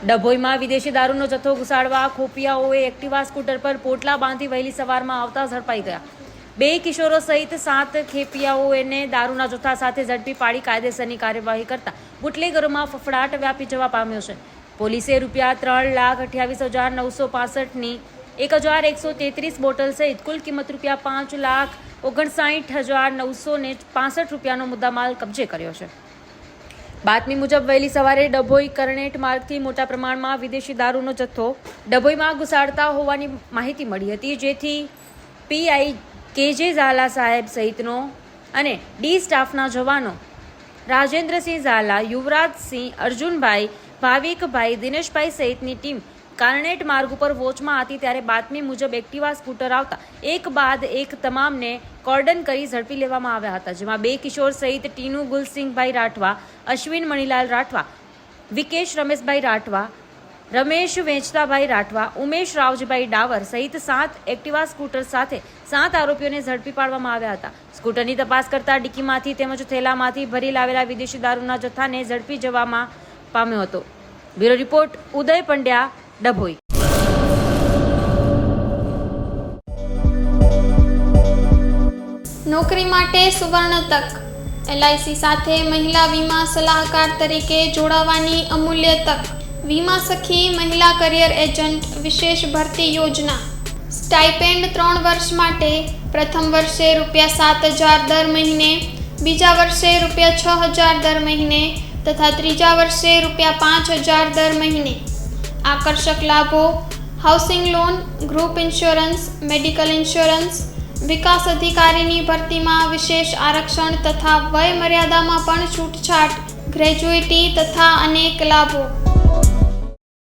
ડભોઈમાં વિદેશી દારૂનો જથ્થો ઘુસાડવા ખોપિયાઓએ એક્ટિવા સ્કૂટર પર પોટલા બાંધી વહેલી સવારમાં આવતા ઝડપાઈ ગયા। 2 કિશોરો સહિત 7 ખેપિયાઓને દારૂના જથ્થા સાથે ઝડપી પાડી કાયદેસરની કાર્યવાહી કરતા બુટલેગરોમાં ફફડાટ વ્યાપી જવા પામ્યો છે। પોલીસે ₹3,28,965ની 1,133 બોટલ સહિત કુલ કિંમત ₹5,59,965નો મુદ્દામાલ કબજે કર્યો છે। બાતમી મુજબ વહેલી સવારે ડભોઈ કરણેટ માર્ગથી મોટા પ્રમાણમાં વિદેશી દારૂનો જથ્થો ડભોઈમાં ઘુસાડતા હોવાની માહિતી મળી હતી, જેથી પીઆઈ કેજે ઝાલા સાહેબ સહિતનો અને ડી સ્ટાફના જવાનો રાજેન્દ્રસિંહ ઝાલા, યુવરાજસિંહ, અર્જુનભાઈ, ભાવિકભાઈ, દિનેશભાઈ સહિતની ટીમ કરણેટ માર્ગ ઉપર વોચમાં હતી ત્યારે બાતમી મુજબ એક્ટિવા સ્કૂટર આવતા એક બાદ એક તમામને કોર્ડન કરી ઝડપી લેવામાં આવ્યા હતા, જેમાં 2 કિશોર સહિત ટીનુ ગુલસિંહભાઈ રાઠવા, અશ્વિન મણીલાલ રાઠવા, વિકેશ રમેશભાઈ રાઠવા, રમેશ વેચતાભાઈ રાઠવા, ઉમેશ રાવજીભાઈ ડાવર સહિત 7 એક્ટિવા સ્કૂટર સાથે 7 આરોપીઓને ઝડપી પાડવામાં આવ્યા હતા। સ્કૂટરની તપાસ કરતા ડિક્કીમાંથી તેમજ થેલામાંથી ભરી લાવેલા વિદેશી દારૂના જથ્થાને ઝડપી જવામાં પામ્યો હતો। બ્યુરો રિપોર્ટ, ઉદય પંડ્યા, ડભોઈ। નોકરી માટે સુવર્ણ તક। LIC સાથે મહિલા વીમા સલાહકાર તરીકે જોડાવાની અમૂલ્ય તક। વીમા સખી મહિલા કરિયર એજન્ટ વિશેષ ભરતી યોજના। સ્ટાઇપેન્ડ 3 વર્ષ માટે પ્રથમ વર્ષે ₹7,000 દર મહિને, બીજા વર્ષે ₹6,000 દર મહિને તથા ત્રીજા વર્ષે ₹5,000 દર મહિને। આકર્ષક લાભો: housing loan, group insurance, medical insurance, વિકાસ અધિકારીની ભરતીમાં વિશેષ આરક્ષણ તથા વય મર્યાદામાં પણ છૂટછાટ, ગ્રેજ્યુઇટી તથા અનેક લાભો।